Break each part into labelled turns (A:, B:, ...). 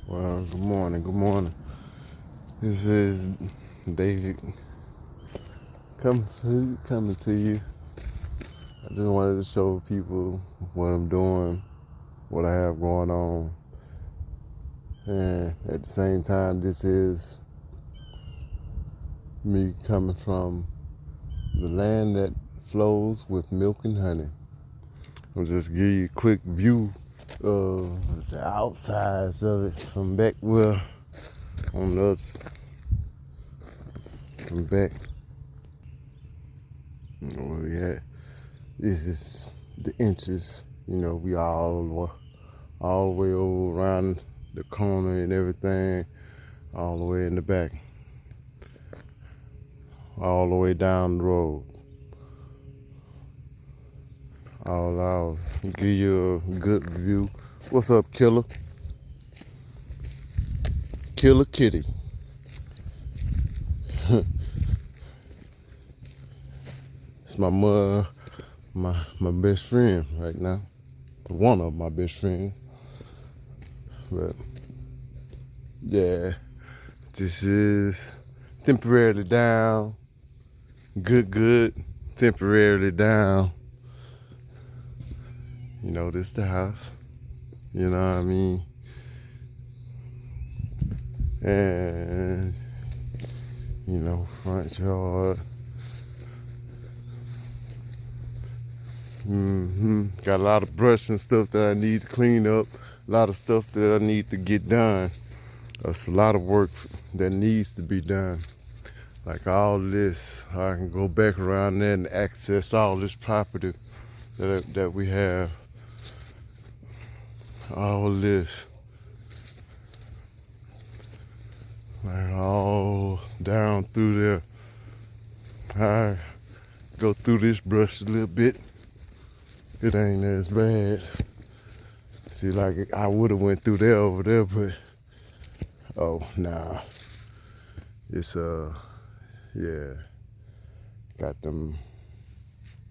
A: Well, good morning, good morning. This is David coming to you. I just wanted to show people what I'm doing, what I have going on. And at the same time, this is me coming from the land that flows with milk and honey. I'll just give you a quick view of the outsides of it from back where on the other, from back where we at. This is the inches, we all the way over around the corner and everything, all the way in the back, all the way down the road. I'll give you a good view. What's up, Killer? Killer Kitty. It's my best friend right now. One of my best friends. But yeah, this is temporarily down. Good, temporarily down. This the house. You know what I mean? And, front yard. Got a lot of brush and stuff that I need to clean up. A lot of stuff that I need to get done. It's a lot of work that needs to be done. Like all this, I can go back around there and access all this property that we have. All this. Like all down through there. I go through this brush a little bit. It ain't as bad. See, like I would have went through there over there, but nah. It's yeah, got them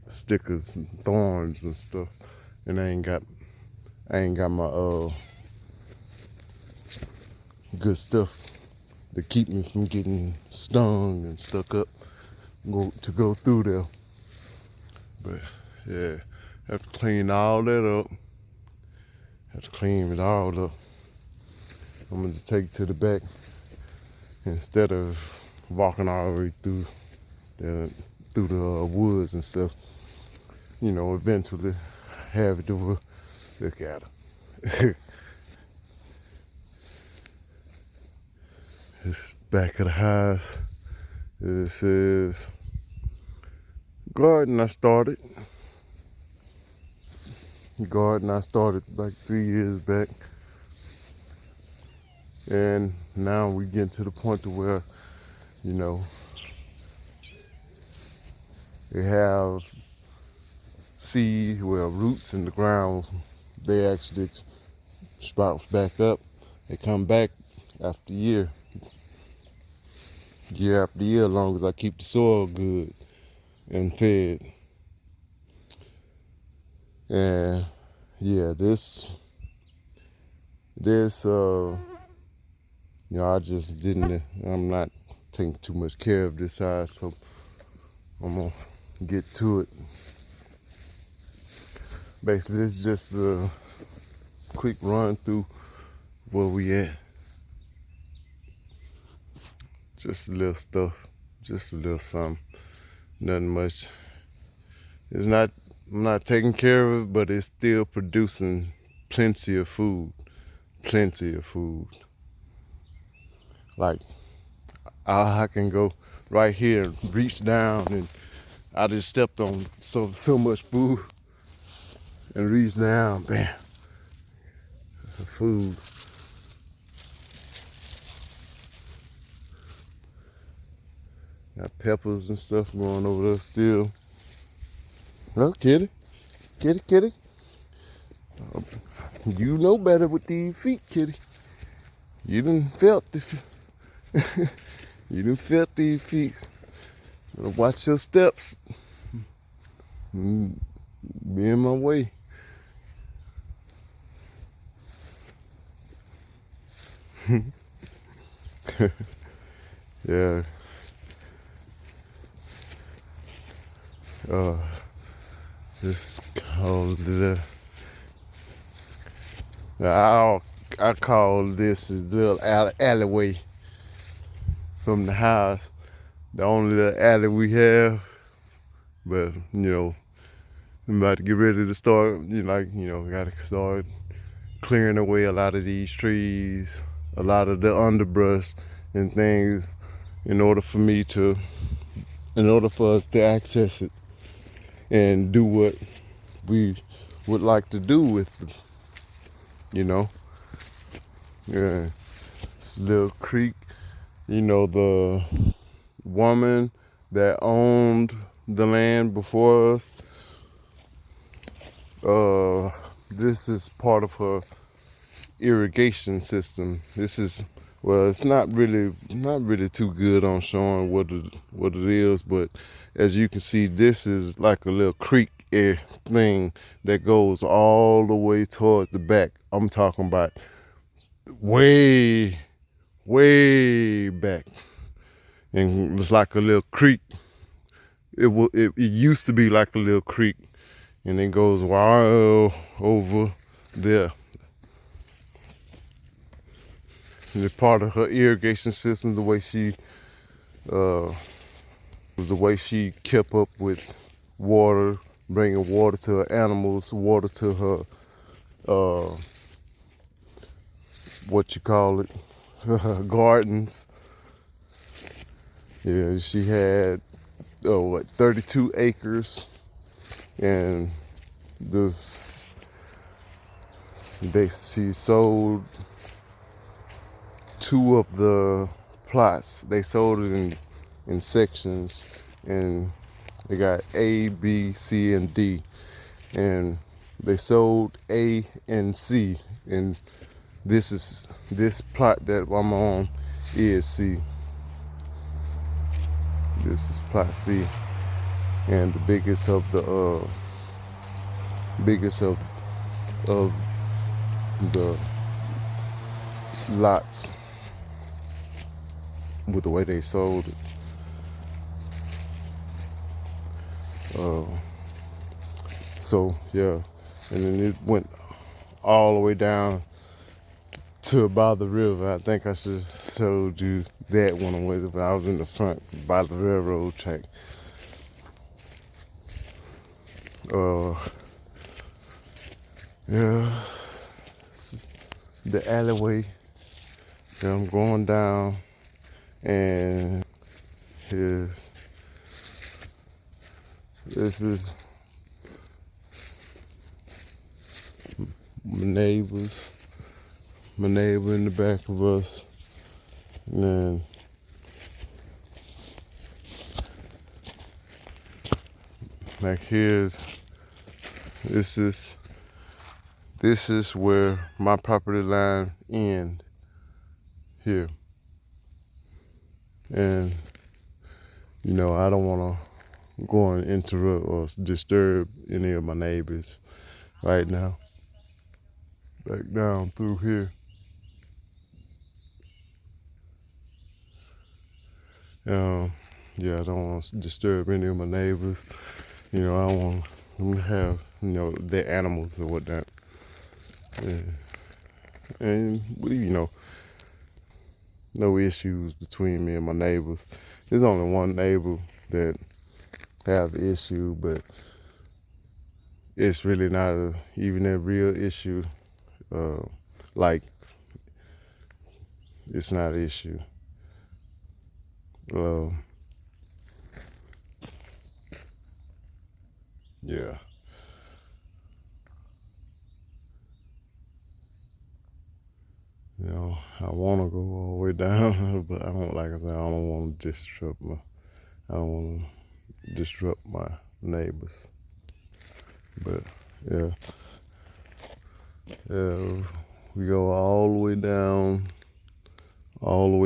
A: stickers and thorns and stuff, and I ain't got my good stuff to keep me from getting stung and stuck up to go through there. But yeah, have to clean all that up. Have to clean it all up. I'm gonna just take it to the back instead of walking all the way through the woods and stuff. Eventually have it to look at her. This back of the house. This is garden I started. Like 3 years back. And now we getting to the point to where, they have roots in the ground. They actually sprout back up. They come back after year after year, as long as I keep the soil good and fed. And yeah, I'm not taking too much care of this side, so I'm gonna get to it. Basically, it's just a quick run through where we at. Just a little stuff, just a little something, nothing much. I'm not taking care of it, but it's still producing plenty of food. Like, I can go right here and reach down, and I just stepped on so much food and reached down, bam, food. Got peppers and stuff going over there still. Well, kitty. You know better with these feet, kitty. You done felt these feet. Better watch your steps. Be in my way. Yeah. Uh, this called the. I call this little alleyway from the house. The only little alley we have, but I'm about to get ready to start. Gotta start clearing away a lot of these trees, a lot of the underbrush and things, in order for us to access it and do what we would like to do with it. Yeah, it's a little creek. The woman that owned the land before us, this is part of her irrigation system. It's not really too good on showing what it is, but as you can see, this is like a little creek thing that goes all the way towards the back. I'm talking about way, way back, and it's like a little creek. It used to be like a little creek, and it goes wild over there. And it's part of her irrigation system, the way she kept up with water, bringing water to her animals, water to her, gardens. Yeah, she had 32 acres, and she sold 2 of the plots. They sold it in sections, and they got A, B, C, and D, and they sold A and C, and this plot that I'm on is C. This is plot C, and the biggest of the lots with the way they sold it. So yeah, and then it went all the way down to by the river. I think I should have showed you that one when I was in the front by the railroad track. Yeah, the alleyway that I'm going down, and this is my neighbor in the back of us, and then like this is where my property line ends here, and I don't want to go and interrupt or disturb any of my neighbors right now. Back down through here. Yeah, I don't want to disturb any of my neighbors. I don't want them to have, their animals or whatnot. And no issues between me and my neighbors. There's only one neighbor that have the issue, but it's really not even a real issue. Like, it's not an issue. Yeah. I want to go all the way down, but I don't, like I said, I don't want to disrupt my neighbors. But yeah, we go all the way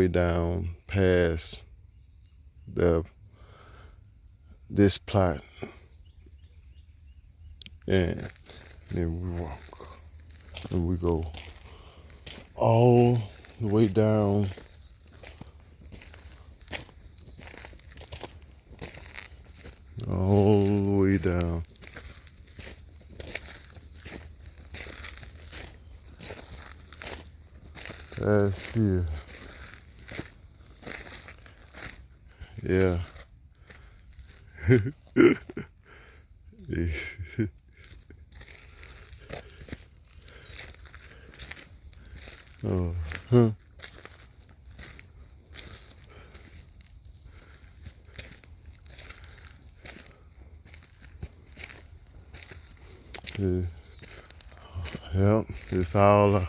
A: down past this plot, and then we walk, and we go all the way down. All the way down. That's here. Yeah. Oh, huh. Yeah, yeah, it's all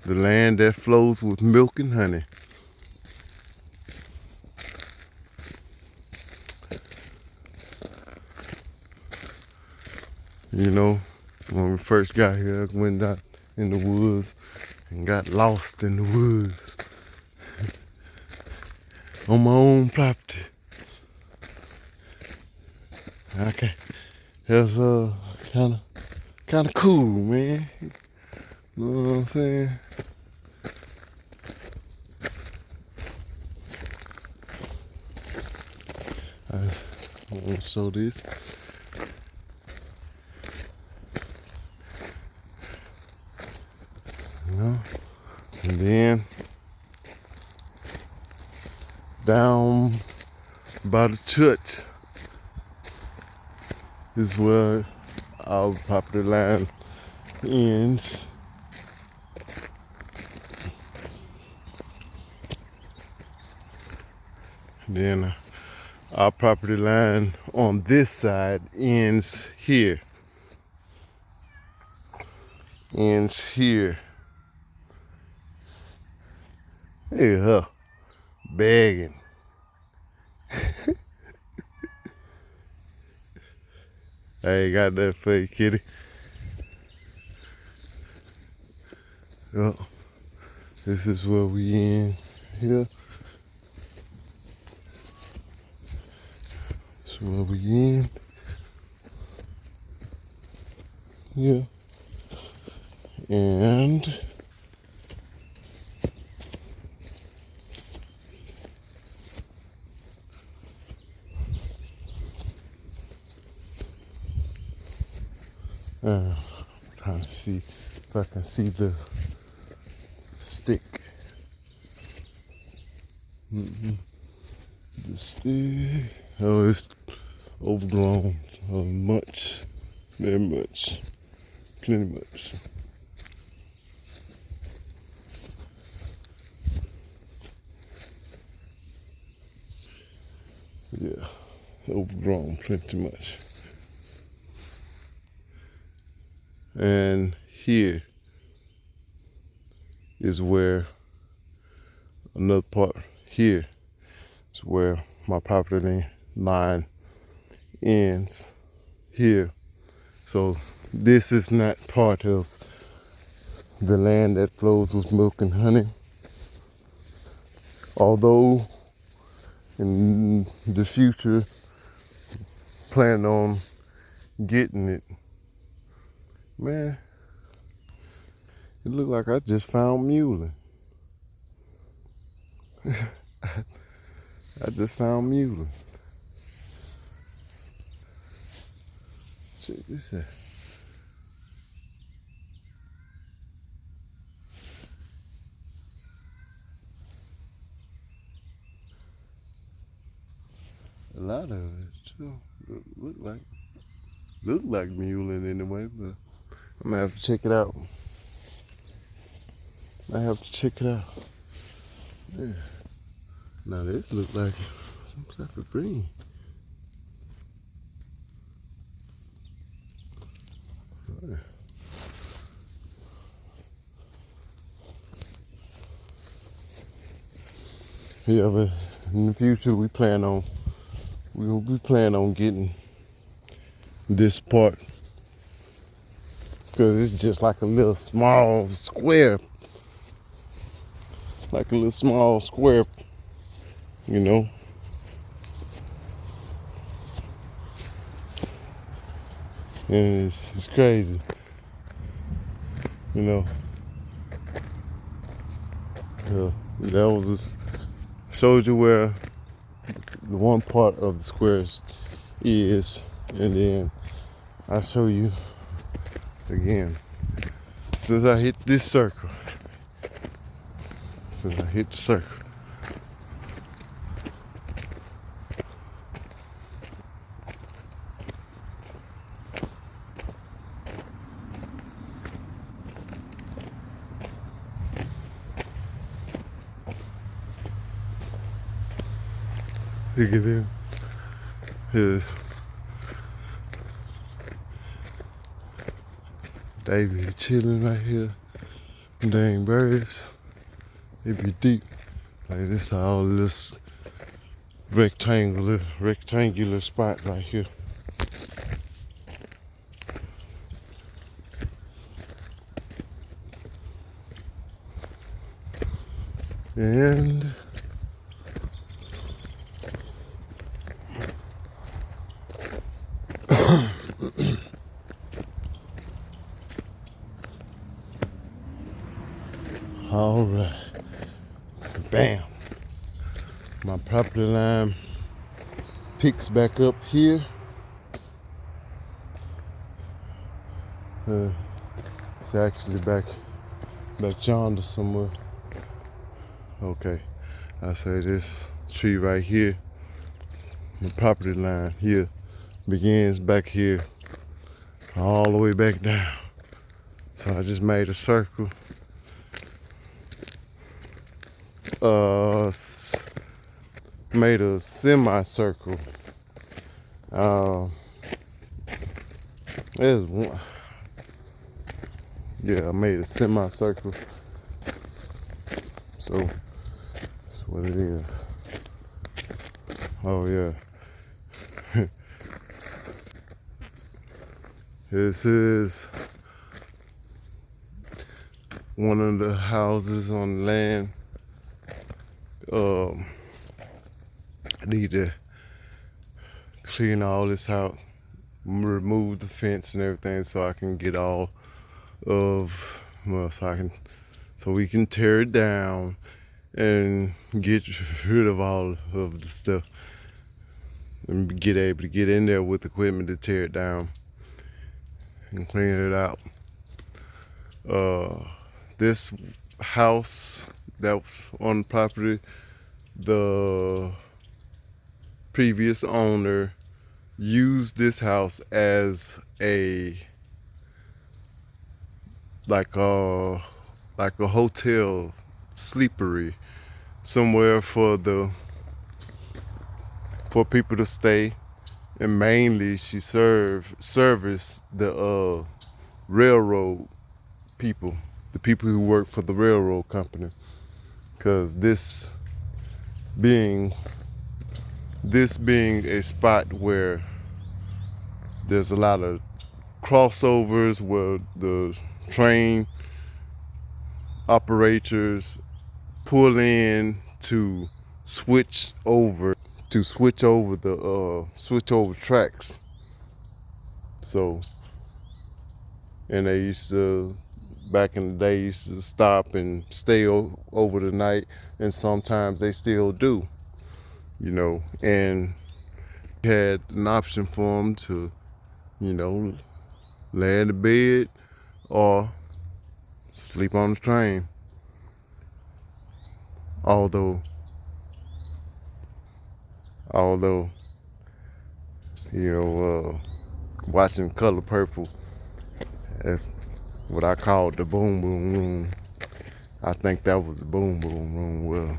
A: the land that flows with milk and honey. You know, when we first got here, I went out in the woods and got lost in the woods on my own property. Okay, that's kind of cool, man. You know what I'm saying? I want to show this. You know, and then down by the church is where our property line ends. Then our property line on this side ends here. Ends here. Hey, her begging. I ain't got that for you, kitty. Well, this is where we end here. This is where we end. Yeah. And I'm trying to see if I can see the stick. The stick. Oh, it's overgrown. Much. Very much. Plenty much. Yeah, overgrown plenty much. And here is where another part here is where my property line ends here. So this is not part of the land that flows with milk and honey. Although in the future plan on getting it. Man, it looked like I just found muley. I just found muley. Check this out. A lot of it too. Look like muley anyway, but I'm gonna have to check it out. I have to check it out. Yeah. Now this look like some type of green. Yeah. Yeah, but in the future we're gonna be planning on getting this part because it's just like a little small square, you know. And it's crazy, you know. That was just showed you where the one part of the square is, and then I'll show you again. Since I hit this circle, since I hit the circle. Look at this. Here's Davey chilling right here. Dang birds. It be deep. Like this all this rectangular spot right here. And all right, bam. My property line picks back up here. It's actually back yonder somewhere. Okay, I say this tree right here, the property line here begins back here, all the way back down. So I just made a circle. Made a semicircle. There's one. Yeah, I made a semicircle. So that's what it is. Oh yeah. This is one of the houses on the land. I need to clean all this out, remove the fence and everything, so I can get all of, so we can tear it down and get rid of all of the stuff and get able to get in there with equipment to tear it down and clean it out. This house that was on the property, the previous owner used this house as a like a hotel sleepery, somewhere for people to stay, and mainly she serviced the railroad people, the people who work for the railroad company, because this being a spot where there's a lot of crossovers where the train operators pull in to switch over tracks. So, and they used to, back in the day, used to stop and stay over the night, and sometimes they still do, and had an option for them to, lay in the bed or sleep on the train. Although, watching Color Purple, that's what I call the boom boom room. I think that was the boom boom room. Well,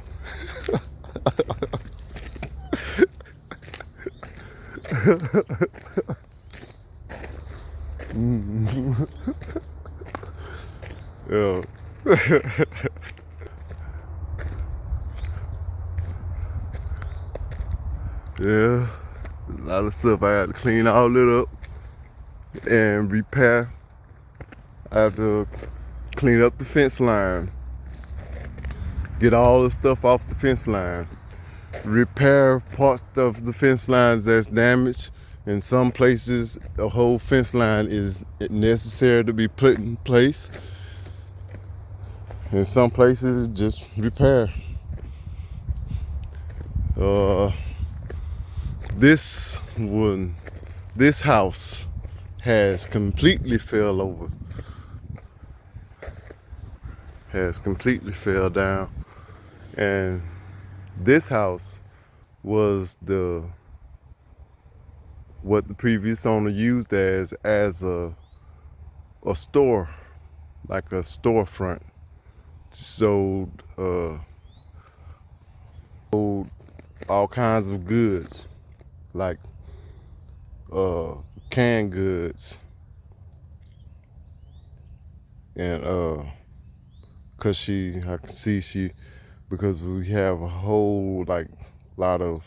A: yeah. Yeah, a lot of stuff I had to clean all it up and repair. I have to clean up the fence line, get all the stuff off the fence line, repair parts of the fence lines that's damaged. In some places, a whole fence line is necessary to be put in place. in some places just repair. This one, this house has completely fell over. Has completely fell down, and this house was what the previous owner used as a store, like a storefront. Sold all kinds of goods, like canned goods, and cause I can see because we have a whole lot of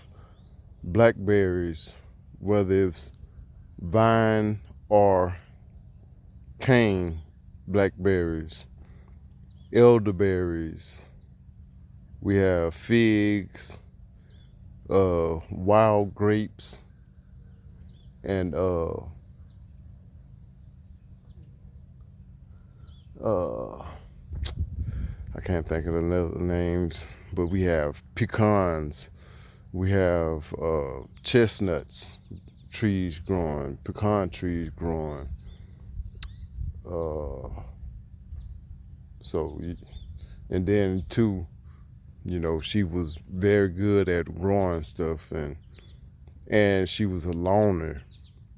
A: blackberries, whether it's vine or cane blackberries, elderberries. We have figs, wild grapes, and I can't think of the other names, but we have pecans, we have chestnuts trees growing, pecan trees growing. So, and then too, she was very good at growing stuff, and she was a loner.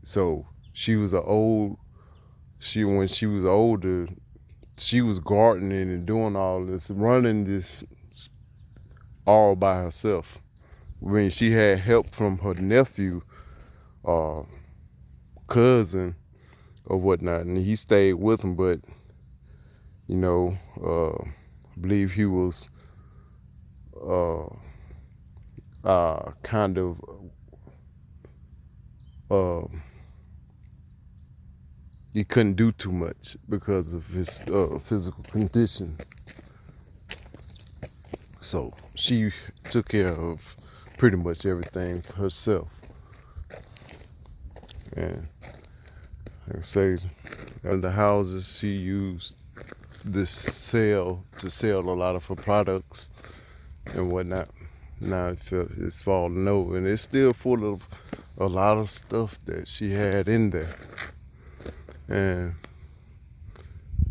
A: So when she was older, she was gardening and doing all this, running this all by herself. When she had help from her nephew, cousin, or whatnot, and he stayed with him, but I believe he was kind of he couldn't do too much because of his physical condition. So she took care of pretty much everything for herself. And like I say, in the houses she used to sell a lot of her products and whatnot. Now it's falling over, and it's still full of a lot of stuff that she had in there. And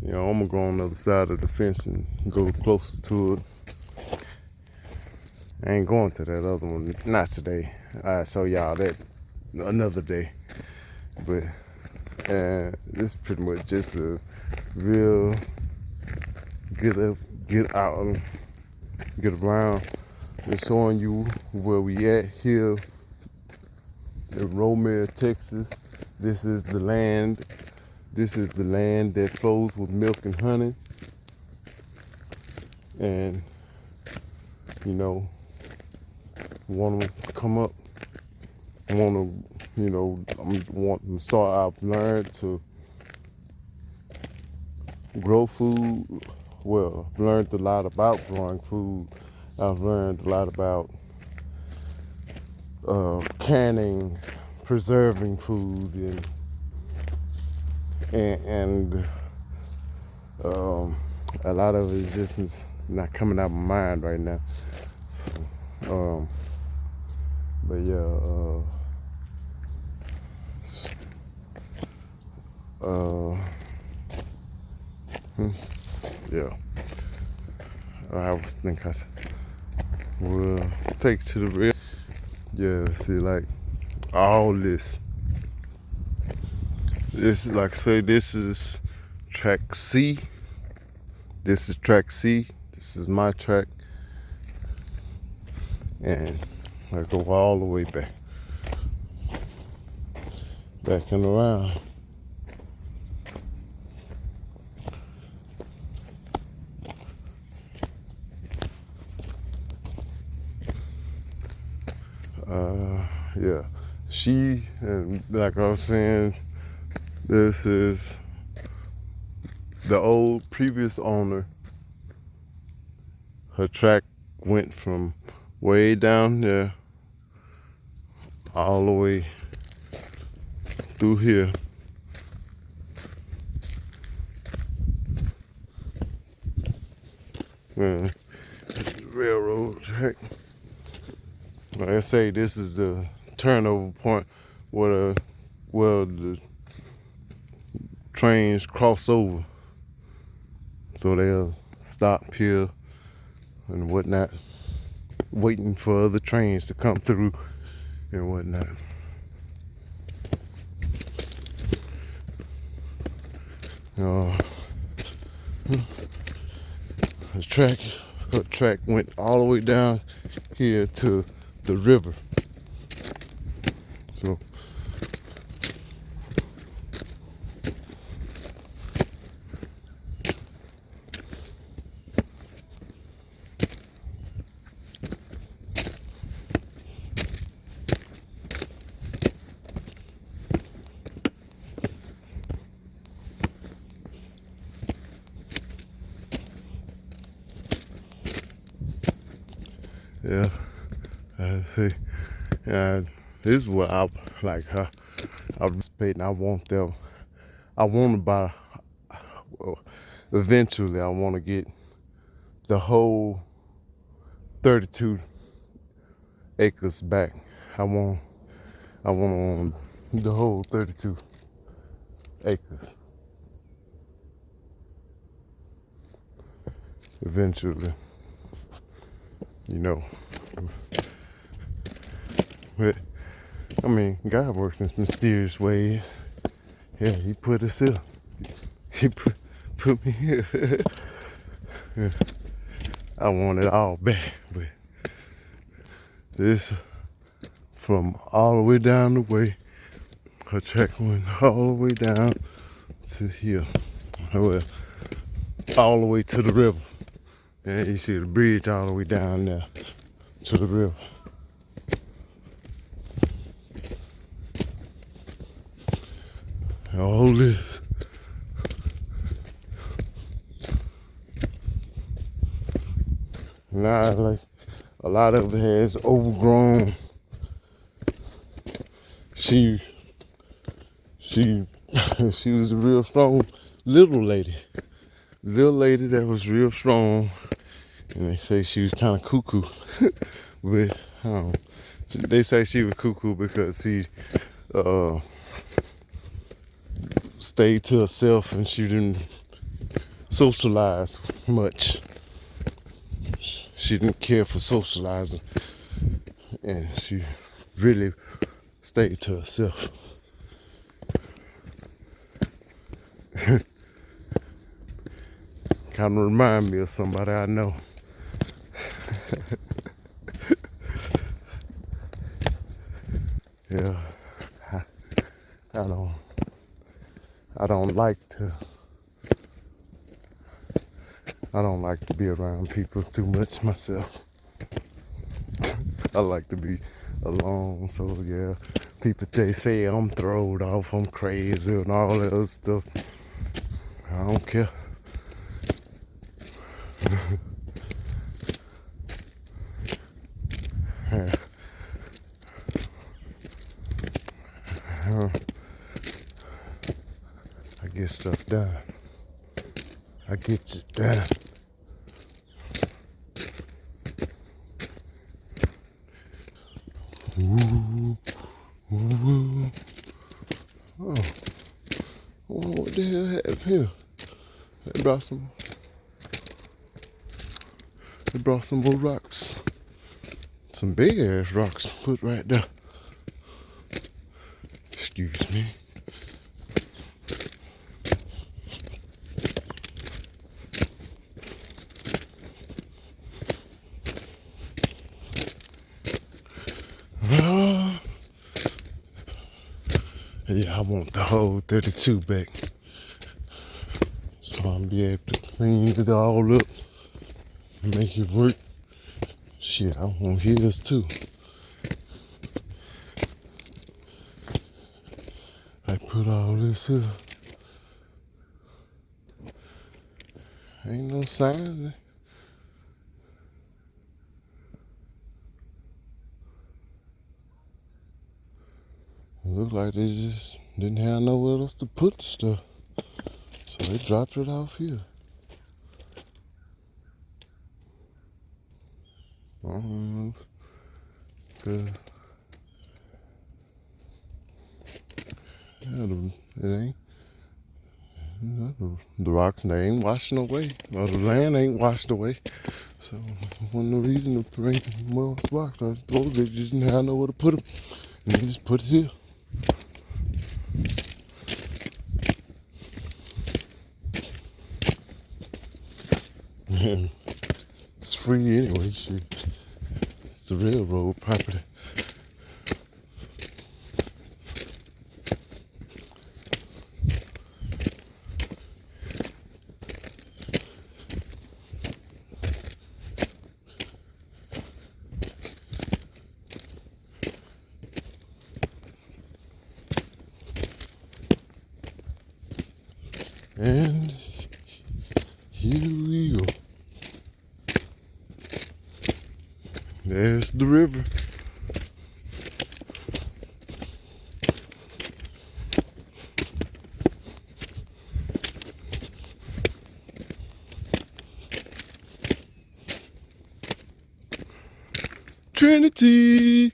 A: I'm gonna go on the other side of the fence and go closer to it. I ain't going to that other one, not today. I'll show y'all that another day. But this is pretty much just a real get out and get around and showing you where we at here in Romare, Texas. This is the land that flows with milk and honey. And want to come up, want to start. I've learned to grow food. Well, I've learned a lot about growing food. I've learned a lot about canning, preserving food, and a lot of it just is not coming out of my mind right now. So, but yeah, yeah. I was thinking we'll take to the real. Yeah, see, like all this. This is like I say, this is track C. This is track C. This is my track. And I go all the way back and around. Yeah, she, and like I was saying, this is the old previous owner. Her track went from way down there all the way through here. Railroad track. Like I say, this is the turnover point where the trains cross over. So they'll stop here and whatnot, waiting for other trains to come through and whatnot. The track went all the way down here to the river. So yeah, I say, this is what I like. I'm anticipating. I want them. I want to buy. Well, eventually, I want to get the whole 32 acres back. I want the whole 32 acres. Eventually, you know. But I mean, God works in mysterious ways. Yeah, He put us here. He put me here. Yeah. I want it all back, but this from all the way down the way. Her track went all the way down to here. Well, all the way to the river. And you see the bridge all the way down there to the river. All this. Now, like, a lot of it has overgrown. She was a real strong little lady. Little lady that was real strong. And they say she was kind of cuckoo. But they say she was cuckoo because she stayed to herself and she didn't socialize much. She didn't care for socializing. And she really stayed to herself. Kind of remind me of somebody I know. Yeah, I don't like to be around people too much myself. I like to be alone, so yeah. People, they say I'm throwed off, I'm crazy and all that other stuff. I don't care. Yeah. I get stuff done. I get it done. Ooh, ooh. Oh, what the hell happened here? They brought some more rocks. Some big ass rocks put right there. Excuse me. Yeah, I want the whole 32 back. So I'll be able to clean it all up and make it work. Shit, I want his too. I put all this here. Ain't no sign. Look like they just didn't have nowhere else to put the stuff. So they dropped it off here. Cause it ain't. The rocks they ain't washing away, or the land ain't washed away. So, wasn't no reason to bring more rocks. I suppose they just didn't have nowhere to put them, and they just put it here. And it's free anyway. Shit, it's the railroad property. And here we go. There's the river. Trinity.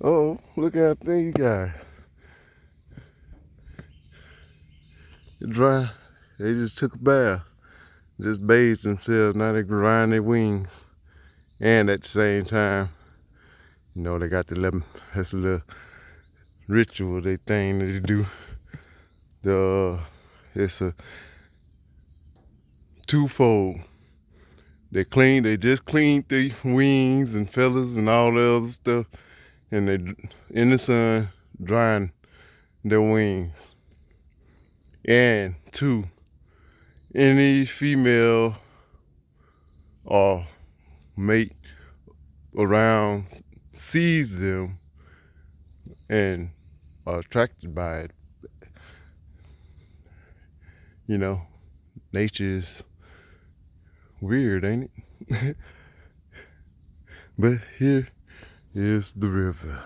A: Oh, look out there, you guys. They're dry. They just took a bath. Just bathed themselves. Now they're drying their wings. And at the same time, you know, they got that's a little ritual, they thing that they do. It's a twofold. They just cleaned their wings and feathers and all the other stuff. And they in the sun drying their wings. And two, any female or mate around sees them and are attracted by it. You know, nature's weird, ain't it? But here is the river.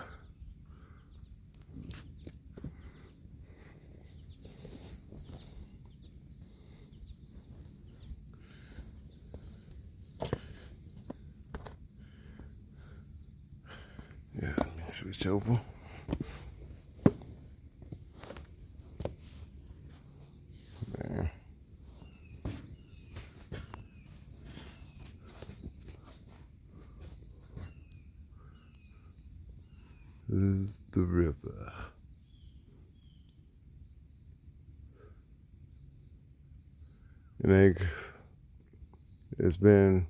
A: Yeah, let me switch over. There. This is the river. And it's been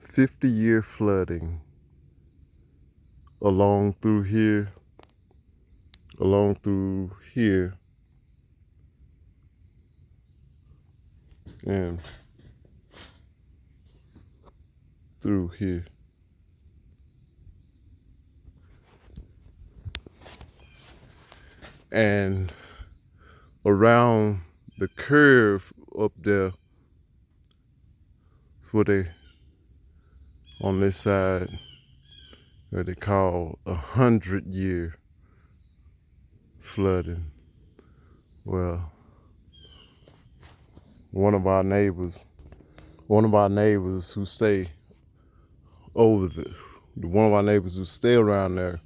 A: 50-year flooding along through here, and through here. And around the curve up there, it's what they, on this side, what they call 100-year flooding. Well, one of our neighbors who stay around there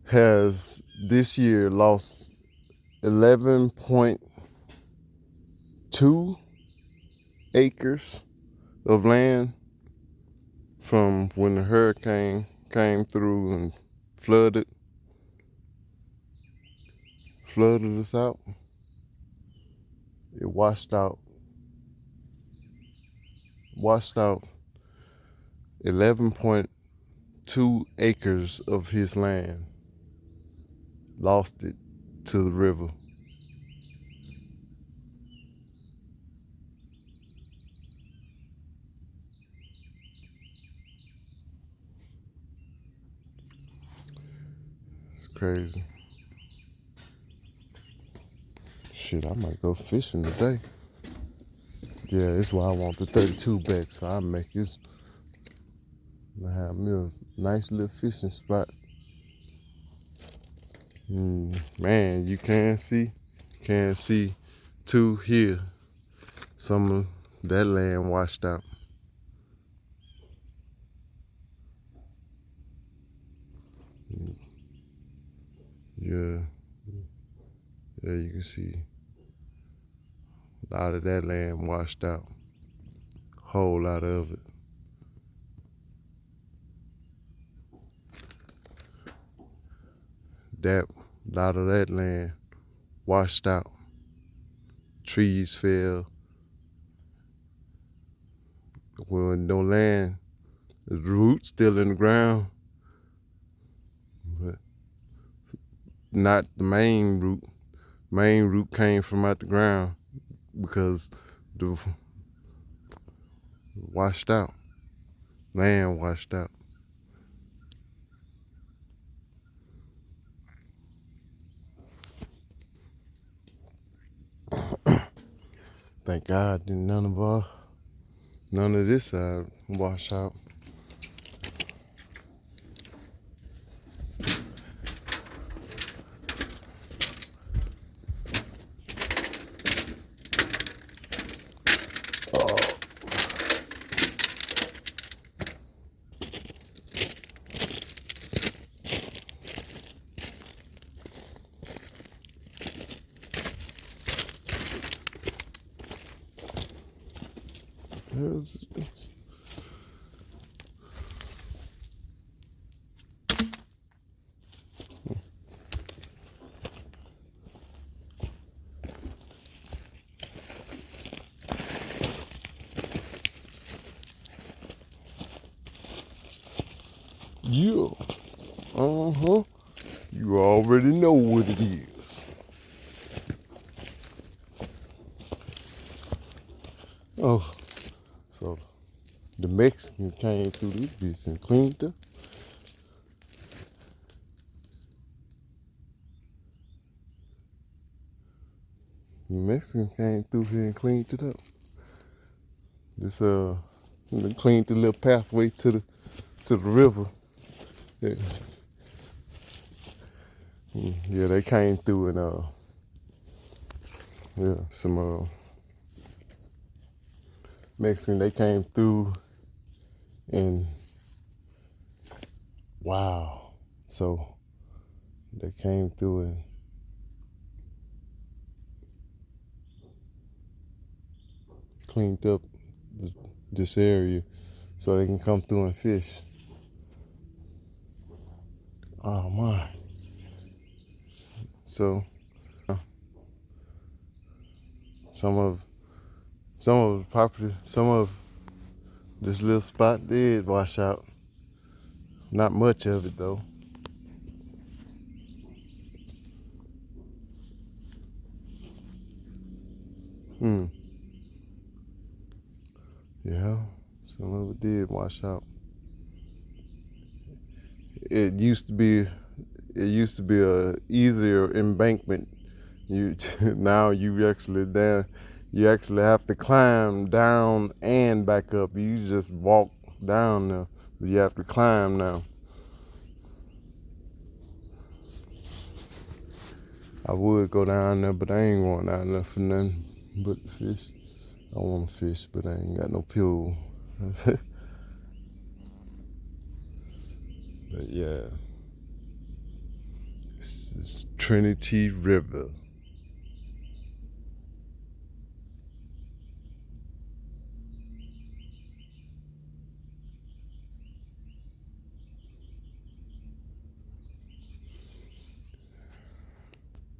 A: has this year lost 11.2 acres of land from when the hurricane came through and flooded us out. It washed out 11.2 acres of his land. Lost it to the river. It's crazy. Shit, I might go fishing today. Yeah, that's why I want the 32 back, so I make this. I have me a nice little fishing spot. Man, you can see two here. Some of that land washed out. Yeah, yeah, you can see a lot of that land washed out. Whole lot of it. That lot of that land washed out. Trees fell. Well, no land, the roots still in the ground, but not the main root. Main root came from out the ground because the washed out. Land washed out. Thank God didn't none of this side wash out. Yeah. Uh-huh. You already know what it is. Oh, so the Mexican came through this bitch and cleaned up. The Mexican came through here and cleaned it up. This they cleaned the little pathway to the river. Yeah, yeah, they came through and yeah, some Mexican, they came through and wow. So they came through and cleaned up this area so they can come through and fish. Oh my. So some of the property, some of this little spot did wash out. Not much of it though. Yeah, some of it did wash out. It used to be a easier embankment. Now you actually have to climb down and back up. You just walk down now, but you have to climb now. I would go down there, but I ain't going down there for nothing but the fish. I want to fish, but I ain't got no pool. But yeah, it's Trinity River.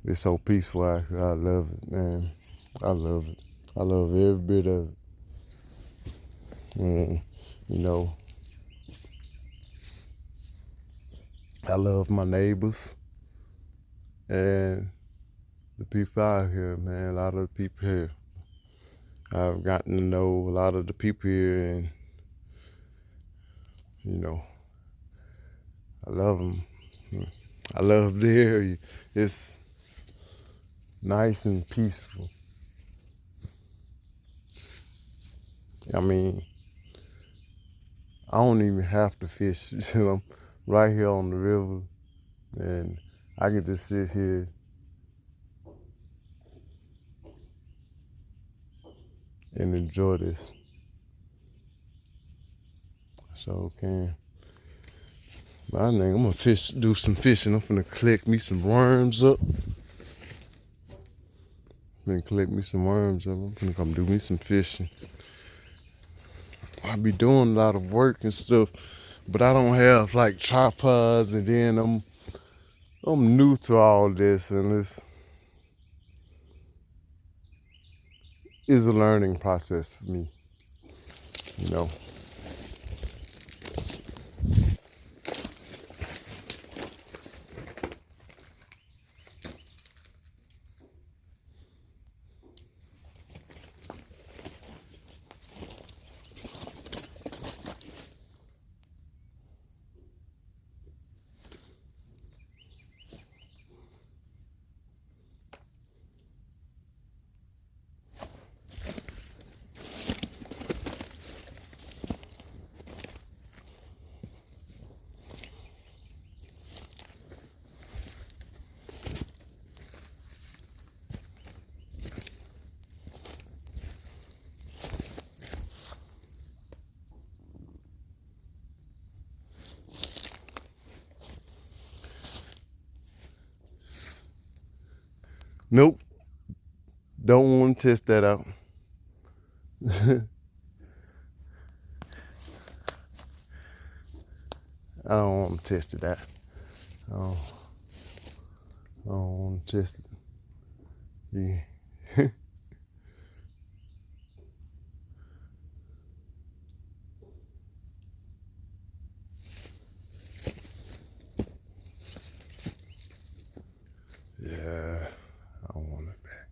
A: It's so peaceful out here. I love it, man. I love it. I love every bit of it. And, you know, I love my neighbors and the people out here, man. A lot of the people here. I've gotten to know a lot of the people here, and, you know, I love them. I love the area. nice and peaceful. I mean, I don't even have to fish. I'm right here on the river, and I can just sit here and enjoy this. So can. But I think I'm gonna do some fishing. I'm gonna collect me some worms up. I'm gonna come do me some fishing. I be doing a lot of work and stuff, but I don't have like tripods, and then I'm new to all this, and this is a learning process for me, you know. Nope, don't want to test that out. I don't want to test it out. I don't want to test it. Yeah. Yeah, I don't want it back.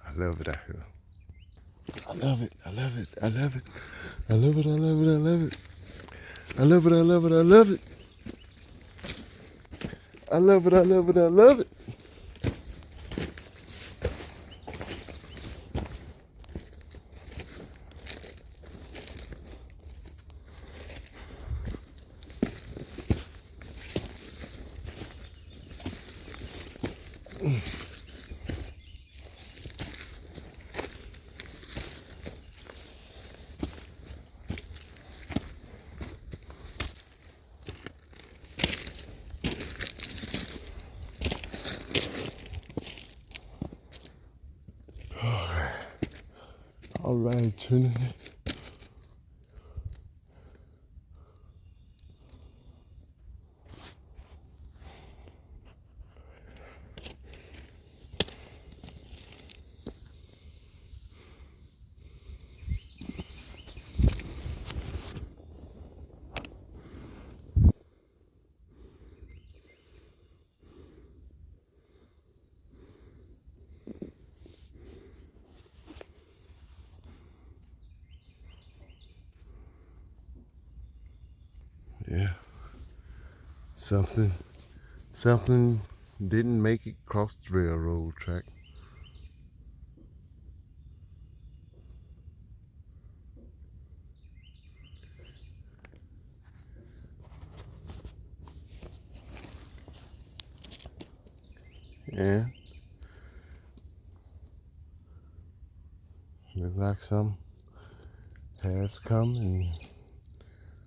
A: I love it out here. I love it. I love it. I love it. I love it. I love it. I love it. I love it. I love it. I love it. I love it. I love it. I love it. All right, Trinity. Yeah. Something didn't make it across the railroad track. Yeah. Looks like some has come and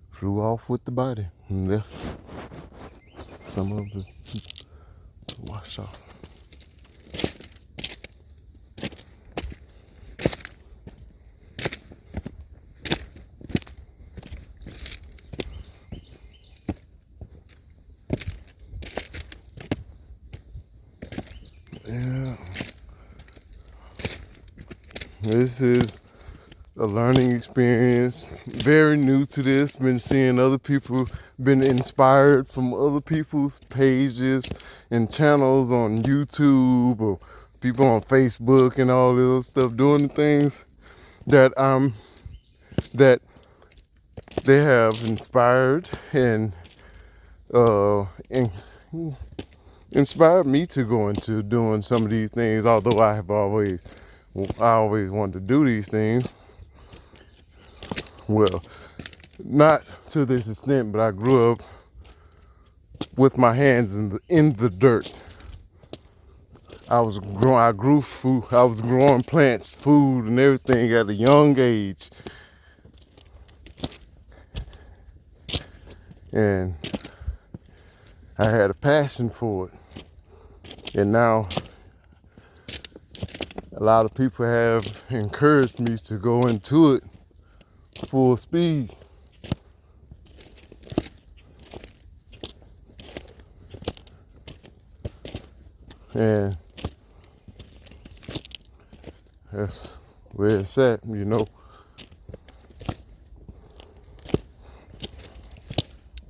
A: flew off with the body and left some of the wash off. Yeah. This is a learning experience. Very new to this. Been seeing other people, been inspired from other people's pages and channels on YouTube or people on Facebook and all this other stuff doing the things that that they have inspired and inspired me to go into doing some of these things, although I always wanted to do these things. Well, not to this extent, but I grew up with my hands in the dirt. I grew food. I was growing plants, food, and everything at a young age, and I had a passion for it. And now a lot of people have encouraged me to go into it full speed. And that's where it's at, you know.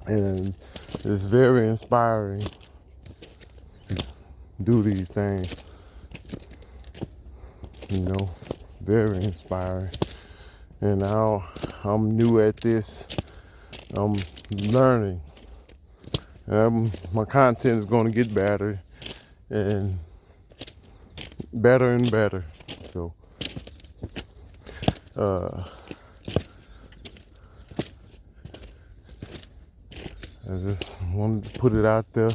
A: And it's very inspiring to do these things, you know, very inspiring. And now I'm new at this. I'm learning. My content is going to get better and better and better. So, I just wanted to put it out there,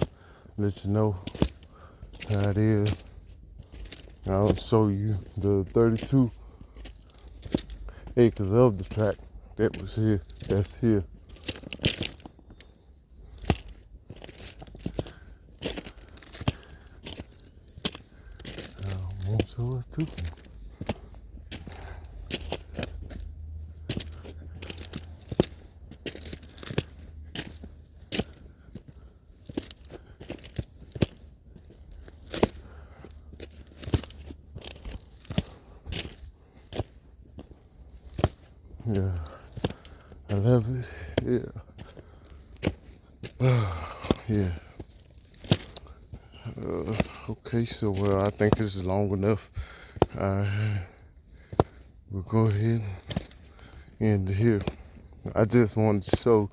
A: let you know how it is. I'll show you the 32 acres of the track that's here. I won't show us too. Yeah, I love it. Yeah. Yeah. Okay, so I think this is long enough. We'll go ahead and end here. I just wanted to show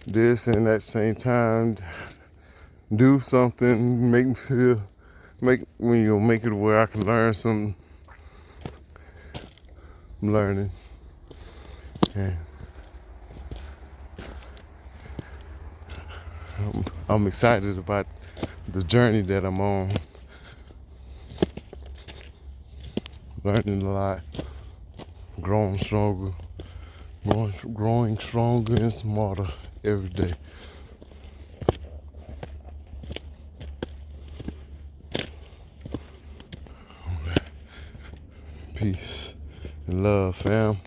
A: this and at the same time do something, make it where I can learn something. I'm learning. And I'm excited about the journey that I'm on. Learning a lot, growing stronger, growing stronger and smarter every day. Peace and love, fam.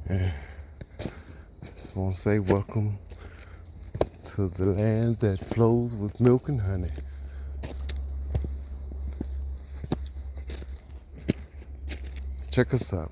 A: And just want to say welcome to the land that flows with milk and honey. Check us out.